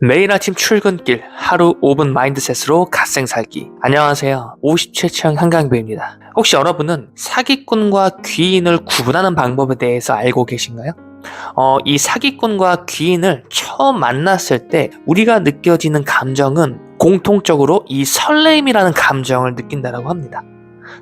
매일 아침 출근길 하루 5분 마인드셋으로 갓생 살기. 안녕하세요. 57층 한강배입니다. 혹시 여러분은 사기꾼과 귀인을 구분하는 방법에 대해서 알고 계신가요? 이 사기꾼과 귀인을 처음 만났을 때 우리가 느껴지는 감정은 공통적으로 이 설레임이라는 감정을 느낀다고 합니다.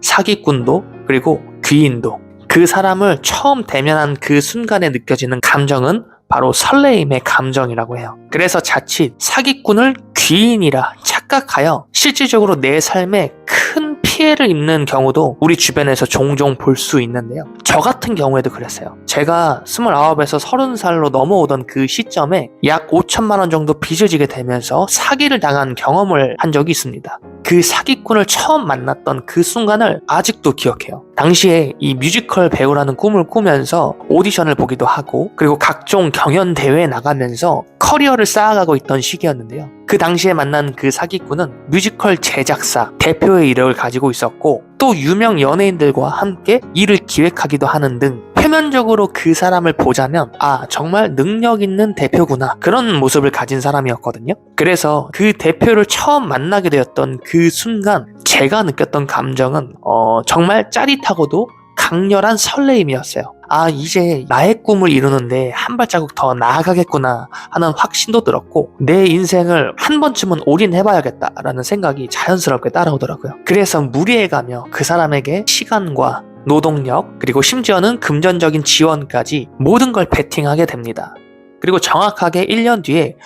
사기꾼도 그리고 귀인도 그 사람을 처음 대면한 그 순간에 느껴지는 감정은 바로 설레임의 감정이라고 해요. 그래서 자칫 사기꾼을 귀인이라 착각하여 실질적으로 내 삶에 큰 피해를 입는 경우도 우리 주변에서 종종 볼 수 있는데요. 저 같은 경우에도 그랬어요. 제가 29에서 30살로 넘어오던 그 시점에 약 5천만 원 정도 빚을 지게 되면서 사기를 당한 경험을 한 적이 있습니다. 그 사기꾼을 처음 만났던 그 순간을 아직도 기억해요. 당시에 이 뮤지컬 배우라는 꿈을 꾸면서 오디션을 보기도 하고 그리고 각종 경연 대회에 나가면서 커리어를 쌓아가고 있던 시기였는데요. 그 당시에 만난 그 사기꾼은 뮤지컬 제작사, 대표의 이력을 가지고 있었고 또 유명 연예인들과 함께 일을 기획하기도 하는 등 표면적으로 그 사람을 보자면 정말 능력 있는 대표구나 그런 모습을 가진 사람이었거든요. 그래서 그 대표를 처음 만나게 되었던 그 순간 제가 느꼈던 감정은 정말 짜릿하고도 강렬한 설레임이었어요. 이제 나의 꿈을 이루는데 한 발자국 더 나아가겠구나 하는 확신도 들었고 내 인생을 한 번쯤은 올인해봐야겠다라는 생각이 자연스럽게 따라오더라고요. 그래서 무리해가며 그 사람에게 시간과 노동력 그리고 심지어는 금전적인 지원까지 모든 걸 베팅하게 됩니다. 그리고 정확하게 1년 뒤에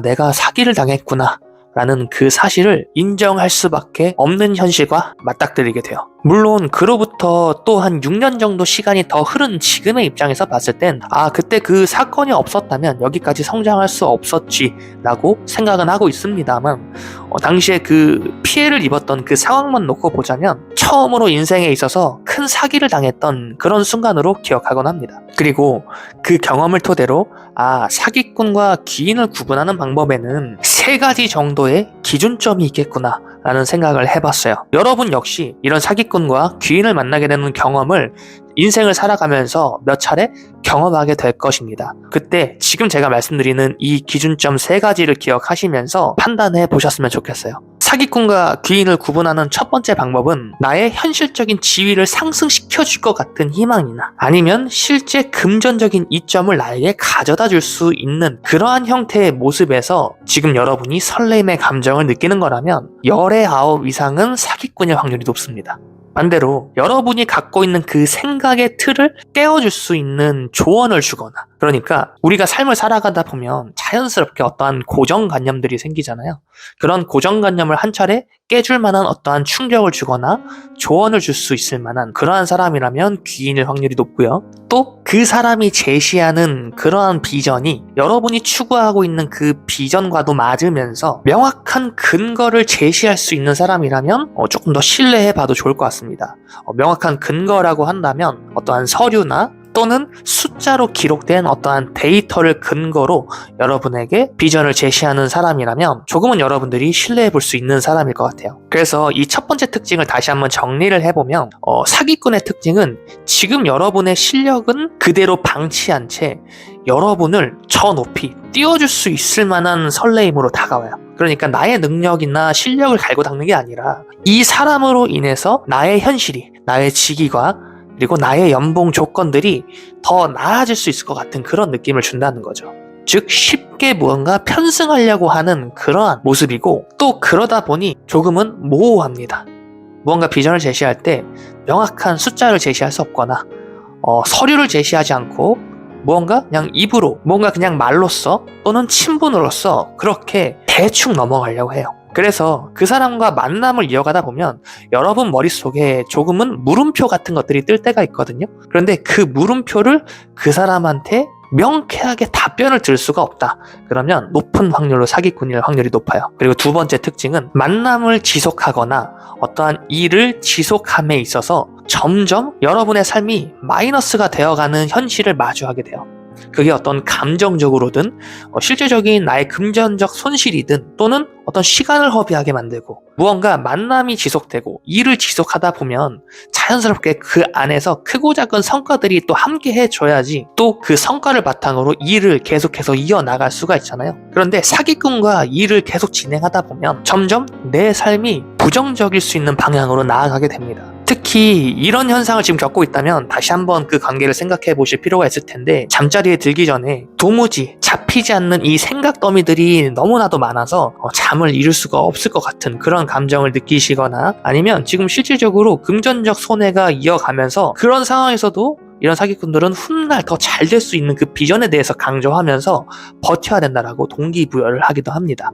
내가 사기를 당했구나 라는 그 사실을 인정할 수밖에 없는 현실과 맞닥뜨리게 돼요. 물론 그로부터 또 한 6년 정도 시간이 더 흐른 지금의 입장에서 봤을 땐 그때 그 사건이 없었다면 여기까지 성장할 수 없었지 라고 생각은 하고 있습니다만 당시에 그 피해를 입었던 그 상황만 놓고 보자면 처음으로 인생에 있어서 큰 사기를 당했던 그런 순간으로 기억하곤 합니다. 그리고 그 경험을 토대로 사기꾼과 귀인을 구분하는 방법에는 3가지 정도의 기준점이 있겠구나 라는 생각을 해봤어요. 여러분 역시 이런 사기꾼과 귀인을 만나게 되는 경험을 인생을 살아가면서 몇 차례 경험하게 될 것입니다. 그때 지금 제가 말씀드리는 이 기준점 3가지를 기억하시면서 판단해 보셨으면 좋겠어요. 사기꾼과 귀인을 구분하는 첫 번째 방법은 나의 현실적인 지위를 상승시켜줄 것 같은 희망이나 아니면 실제 금전적인 이점을 나에게 가져다 줄 수 있는 그러한 형태의 모습에서 지금 여러분이 설렘의 감정을 느끼는 거라면 10의 9 이상은 사기꾼일 확률이 높습니다. 반대로 여러분이 갖고 있는 그 생각의 틀을 깨워줄 수 있는 조언을 주거나 그러니까 우리가 삶을 살아가다 보면 자연스럽게 어떠한 고정관념들이 생기잖아요. 그런 고정관념을 한 차례 깨줄 만한 어떠한 충격을 주거나 조언을 줄 수 있을 만한 그러한 사람이라면 귀인일 확률이 높고요. 또 그 사람이 제시하는 그러한 비전이 여러분이 추구하고 있는 그 비전과도 맞으면서 명확한 근거를 제시할 수 있는 사람이라면 조금 더 신뢰해봐도 좋을 것 같습니다. 명확한 근거라고 한다면 어떠한 서류나 또는 숫자로 기록된 어떠한 데이터를 근거로 여러분에게 비전을 제시하는 사람이라면 조금은 여러분들이 신뢰해 볼 수 있는 사람일 것 같아요. 그래서 이 첫 번째 특징을 다시 한번 정리를 해보면 사기꾼의 특징은 지금 여러분의 실력은 그대로 방치한 채 여러분을 저 높이 띄워줄 수 있을 만한 설레임으로 다가와요. 그러니까 나의 능력이나 실력을 갈고 닦는 게 아니라 이 사람으로 인해서 나의 현실이, 나의 직위가 그리고 나의 연봉 조건들이 더 나아질 수 있을 것 같은 그런 느낌을 준다는 거죠. 즉 쉽게 무언가 편승하려고 하는 그러한 모습이고 또 그러다 보니 조금은 모호합니다. 무언가 비전을 제시할 때 명확한 숫자를 제시할 수 없거나 서류를 제시하지 않고 무언가 그냥 입으로 뭔가 그냥 말로써 또는 친분으로써 그렇게 대충 넘어가려고 해요. 그래서 그 사람과 만남을 이어가다 보면 여러분 머릿속에 조금은 물음표 같은 것들이 뜰 때가 있거든요. 그런데 그 물음표를 그 사람한테 명쾌하게 답변을 들을 수가 없다. 그러면 높은 확률로 사기꾼일 확률이 높아요. 그리고 두 번째 특징은 만남을 지속하거나 어떠한 일을 지속함에 있어서 점점 여러분의 삶이 마이너스가 되어가는 현실을 마주하게 돼요. 그게 어떤 감정적으로든 실제적인 나의 금전적 손실이든 또는 어떤 시간을 허비하게 만들고 무언가 만남이 지속되고 일을 지속하다 보면 자연스럽게 그 안에서 크고 작은 성과들이 또 함께 해줘야지 또 그 성과를 바탕으로 일을 계속해서 이어나갈 수가 있잖아요. 그런데 사기꾼과 일을 계속 진행하다 보면 점점 내 삶이 부정적일 수 있는 방향으로 나아가게 됩니다. 특히 이런 현상을 지금 겪고 있다면 다시 한번 그 관계를 생각해 보실 필요가 있을 텐데, 잠자리에 들기 전에 도무지 잡히지 않는 이 생각 더미들이 너무나도 많아서 잠을 이룰 수가 없을 것 같은 그런 감정을 느끼시거나, 아니면 지금 실질적으로 금전적 손해가 이어가면서 그런 상황에서도 이런 사기꾼들은 훗날 더 잘 될 수 있는 그 비전에 대해서 강조하면서 버텨야 된다라고 동기부여를 하기도 합니다.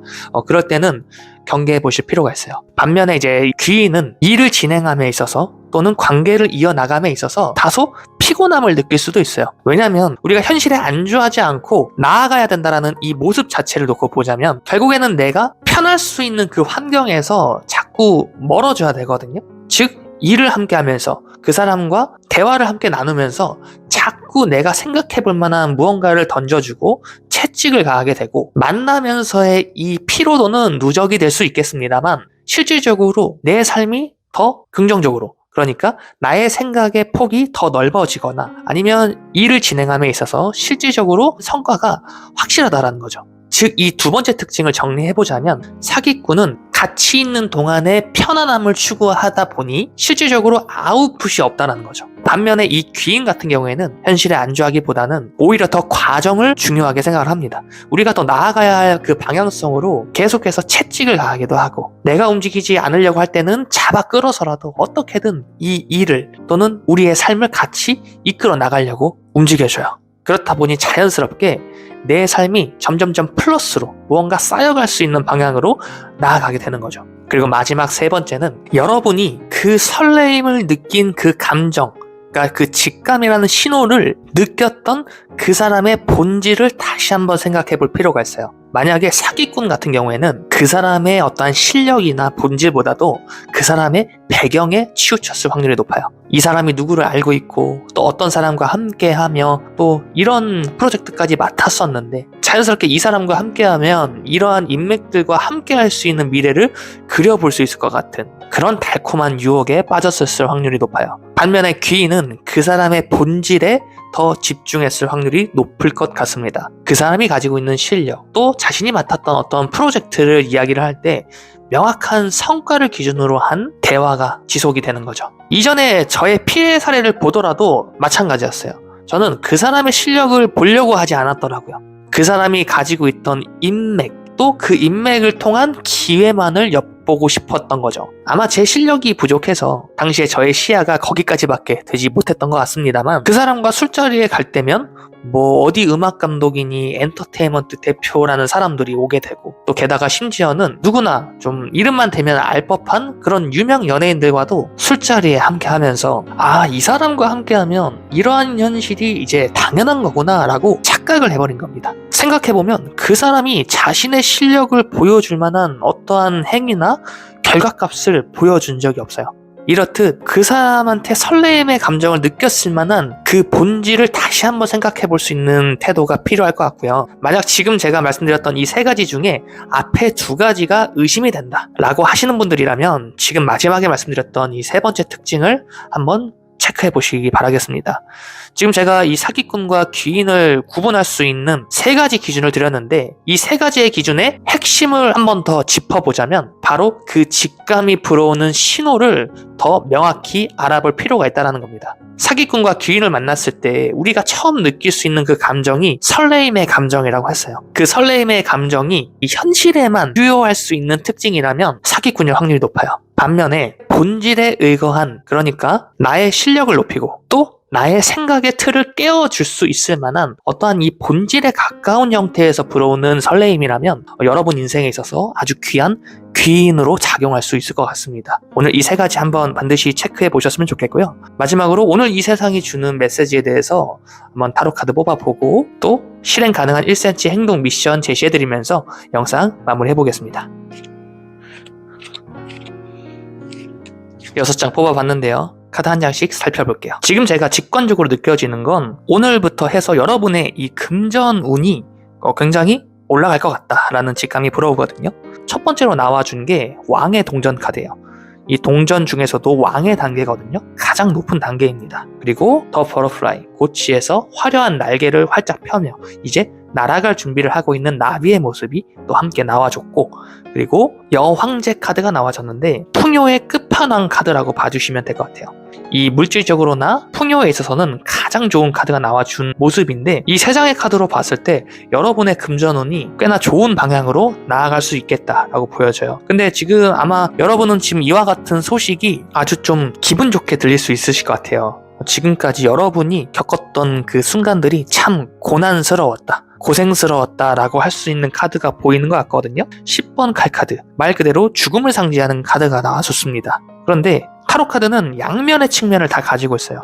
그럴 때는 경계해 보실 필요가 있어요. 반면에 이제 귀인은 일을 진행함에 있어서 또는 관계를 이어나감에 있어서 다소 피곤함을 느낄 수도 있어요. 왜냐하면 우리가 현실에 안주하지 않고 나아가야 된다라는 이 모습 자체를 놓고 보자면 결국에는 내가 편할 수 있는 그 환경에서 자꾸 멀어져야 되거든요. 즉 일을 함께 하면서 그 사람과 대화를 함께 나누면서 자꾸 내가 생각해 볼 만한 무언가를 던져주고 채찍을 가하게 되고, 만나면서의 이 피로도는 누적이 될 수 있겠습니다만 실질적으로 내 삶이 더 긍정적으로, 그러니까 나의 생각의 폭이 더 넓어지거나 아니면 일을 진행함에 있어서 실질적으로 성과가 확실하다라는 거죠. 즉 이 두 번째 특징을 정리해보자면, 사기꾼은 가치 있는 동안의 편안함을 추구하다 보니 실질적으로 아웃풋이 없다는 거죠. 반면에 이 귀인 같은 경우에는 현실에 안주하기보다는 오히려 더 과정을 중요하게 생각을 합니다. 우리가 더 나아가야 할 그 방향성으로 계속해서 채찍을 가하기도 하고, 내가 움직이지 않으려고 할 때는 잡아 끌어서라도 어떻게든 이 일을 또는 우리의 삶을 같이 이끌어 나가려고 움직여줘요. 그렇다 보니 자연스럽게 내 삶이 점점점 플러스로 무언가 쌓여갈 수 있는 방향으로 나아가게 되는 거죠. 그리고 마지막 세 번째는, 여러분이 그 설레임을 느낀 그 감정, 그러니까 그 직감이라는 신호를 느꼈던 그 사람의 본질을 다시 한번 생각해 볼 필요가 있어요. 만약에 사기꾼 같은 경우에는 그 사람의 어떠한 실력이나 본질보다도 그 사람의 배경에 치우쳤을 확률이 높아요. 이 사람이 누구를 알고 있고 또 어떤 사람과 함께하며 또 이런 프로젝트까지 맡았었는데, 자연스럽게 이 사람과 함께하면 이러한 인맥들과 함께할 수 있는 미래를 그려볼 수 있을 것 같은 그런 달콤한 유혹에 빠졌을 확률이 높아요. 반면에 귀인은 그 사람의 본질에 더 집중했을 확률이 높을 것 같습니다. 그 사람이 가지고 있는 실력, 또 자신이 맡았던 어떤 프로젝트를 이야기를 할 때 명확한 성과를 기준으로 한 대화가 지속이 되는 거죠. 이전에 저의 피해 사례를 보더라도 마찬가지였어요. 저는 그 사람의 실력을 보려고 하지 않았더라고요. 그 사람이 가지고 있던 인맥, 또 그 인맥을 통한 기회만을 엿보고 싶었던 거죠. 아마 제 실력이 부족해서 당시에 저의 시야가 거기까지밖에 되지 못했던 것 같습니다만, 그 사람과 술자리에 갈 때면 뭐 어디 음악 감독이니 엔터테인먼트 대표라는 사람들이 오게 되고, 또 게다가 심지어는 누구나 좀 이름만 대면 알 법한 그런 유명 연예인들과도 술자리에 함께 하면서, 아, 이 사람과 함께 하면 이러한 현실이 이제 당연한 거구나 라고 착각을 해버린 겁니다. 생각해보면 그 사람이 자신의 실력을 보여줄 만한 어떠한 행위나 결과값을 보여준 적이 없어요. 이렇듯 그 사람한테 설레임의 감정을 느꼈을 만한 그 본질을 다시 한번 생각해 볼 수 있는 태도가 필요할 것 같고요. 만약 지금 제가 말씀드렸던 이 세 가지 중에 앞에 두 가지가 의심이 된다 라고 하시는 분들이라면, 지금 마지막에 말씀드렸던 이 세 번째 특징을 한번 체크해 보시기 바라겠습니다. 지금 제가 이 사기꾼과 귀인을 구분할 수 있는 세 가지 기준을 드렸는데, 이 세 가지의 기준의 핵심을 한번 더 짚어보자면 바로 그 직감이 불어오는 신호를 더 명확히 알아볼 필요가 있다는 겁니다. 사기꾼과 귀인을 만났을 때 우리가 처음 느낄 수 있는 그 감정이 설레임의 감정이라고 했어요. 그 설레임의 감정이 이 현실에만 유효할 수 있는 특징이라면 사기꾼일 확률이 높아요. 반면에 본질에 의거한, 그러니까 나의 실력을 높이고 또 나의 생각의 틀을 깨워줄 수 있을 만한 어떠한 이 본질에 가까운 형태에서 불어오는 설레임이라면 여러분 인생에 있어서 아주 귀한 귀인으로 작용할 수 있을 것 같습니다. 오늘 이 세 가지 한번 반드시 체크해 보셨으면 좋겠고요. 마지막으로 오늘 이 세상이 주는 메시지에 대해서 한번 타로 카드 뽑아보고 또 실행 가능한 1cm 행동 미션 제시해드리면서 영상 마무리해 보겠습니다. 6장 뽑아봤는데요. 카드 한 장씩 살펴볼게요. 지금 제가 직관적으로 느껴지는 건 오늘부터 해서 여러분의 이 금전 운이 굉장히 올라갈 것 같다라는 직감이 불어오거든요. 첫 번째로 나와준 게 왕의 동전 카드예요. 이 동전 중에서도 왕의 단계거든요. 가장 높은 단계입니다. 그리고 더 버터플라이, 고치에서 화려한 날개를 활짝 펴며 이제 날아갈 준비를 하고 있는 나비의 모습이 또 함께 나와줬고, 그리고 여황제 카드가 나와줬는데 풍요의 끝판왕 카드라고 봐주시면 될 것 같아요. 이 물질적으로나 풍요에 있어서는 가장 좋은 카드가 나와준 모습인데, 이 세 장의 카드로 봤을 때 여러분의 금전운이 꽤나 좋은 방향으로 나아갈 수 있겠다라고 보여져요. 근데 지금 아마 여러분은 지금 이와 같은 소식이 아주 좀 기분 좋게 들릴 수 있으실 것 같아요. 지금까지 여러분이 겪었던 그 순간들이 참 고난스러웠다, 고생스러웠다라고 할 수 있는 카드가 보이는 것 같거든요. 10번 칼카드, 말 그대로 죽음을 상징하는 카드가 나와줬습니다. 그런데 타로 카드는 양면의 측면을 다 가지고 있어요.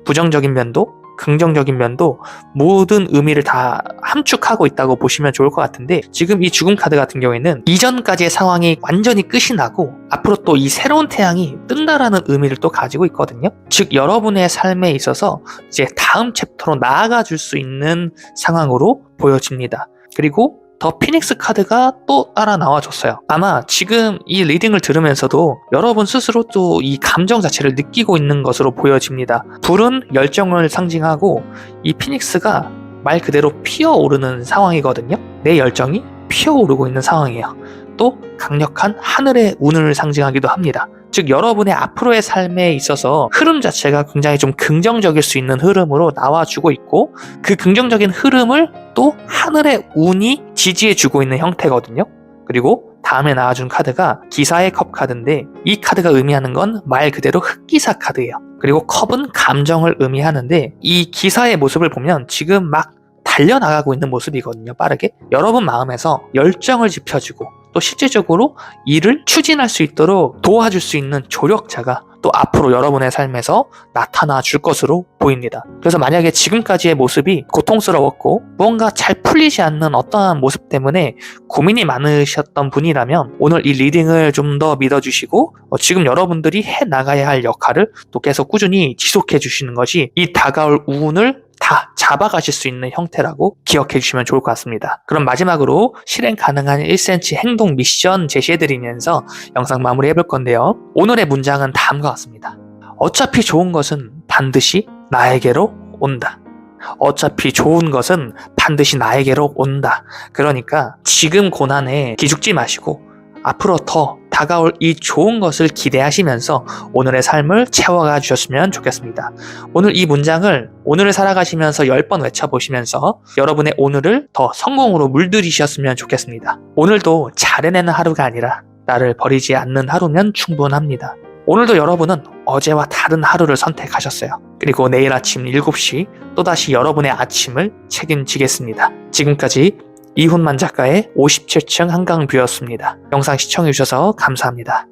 부정적인 면도 긍정적인 면도 모든 의미를 다 함축하고 있다고 보시면 좋을 것 같은데, 지금 이 죽음 카드 같은 경우에는 이전까지의 상황이 완전히 끝이 나고 앞으로 또 이 새로운 태양이 뜬다라는 의미를 또 가지고 있거든요. 즉 여러분의 삶에 있어서 이제 다음 챕터로 나아가 줄 수 있는 상황으로 보여집니다. 그리고 더 피닉스 카드가 또 따라 나와줬어요. 아마 지금 이 리딩을 들으면서도 여러분 스스로 또 이 감정 자체를 느끼고 있는 것으로 보여집니다. 불은 열정을 상징하고 이 피닉스가 말 그대로 피어오르는 상황이거든요. 내 열정이 피어오르고 있는 상황이에요. 또 강력한 하늘의 운을 상징하기도 합니다. 즉 여러분의 앞으로의 삶에 있어서 흐름 자체가 굉장히 좀 긍정적일 수 있는 흐름으로 나와주고 있고, 그 긍정적인 흐름을 또 하늘의 운이 지지해주고 있는 형태거든요. 그리고 다음에 나와준 카드가 기사의 컵 카드인데, 이 카드가 의미하는 건 말 그대로 흑기사 카드예요. 그리고 컵은 감정을 의미하는데, 이 기사의 모습을 보면 지금 막 달려나가고 있는 모습이거든요. 빠르게 여러분 마음에서 열정을 지펴주고 또 실질적으로 일을 추진할 수 있도록 도와줄 수 있는 조력자가 또 앞으로 여러분의 삶에서 나타나 줄 것으로 보입니다. 그래서 만약에 지금까지의 모습이 고통스러웠고 무언가 잘 풀리지 않는 어떠한 모습 때문에 고민이 많으셨던 분이라면 오늘 이 리딩을 좀 더 믿어주시고 지금 여러분들이 해나가야 할 역할을 또 계속 꾸준히 지속해 주시는 것이 이 다가올 운을 다 잡아가실 수 있는 형태라고 기억해 주시면 좋을 것 같습니다. 그럼 마지막으로 실행 가능한 1cm 행동 미션 제시해드리면서 영상 마무리 해볼 건데요. 오늘의 문장은 다음과 같습니다. 어차피 좋은 것은 반드시 나에게로 온다. 어차피 좋은 것은 반드시 나에게로 온다. 그러니까 지금 고난에 기죽지 마시고 앞으로 더 다가올 이 좋은 것을 기대하시면서 오늘의 삶을 채워가 주셨으면 좋겠습니다. 오늘 이 문장을 오늘을 살아가시면서 10번 외쳐보시면서 여러분의 오늘을 더 성공으로 물들이셨으면 좋겠습니다. 오늘도 잘 해내는 하루가 아니라 나를 버리지 않는 하루면 충분합니다. 오늘도 여러분은 어제와 다른 하루를 선택하셨어요. 그리고 내일 아침 7시 또다시 여러분의 아침을 책임지겠습니다. 지금까지 이훈만 작가의 57층 한강뷰였습니다. 영상 시청해주셔서 감사합니다.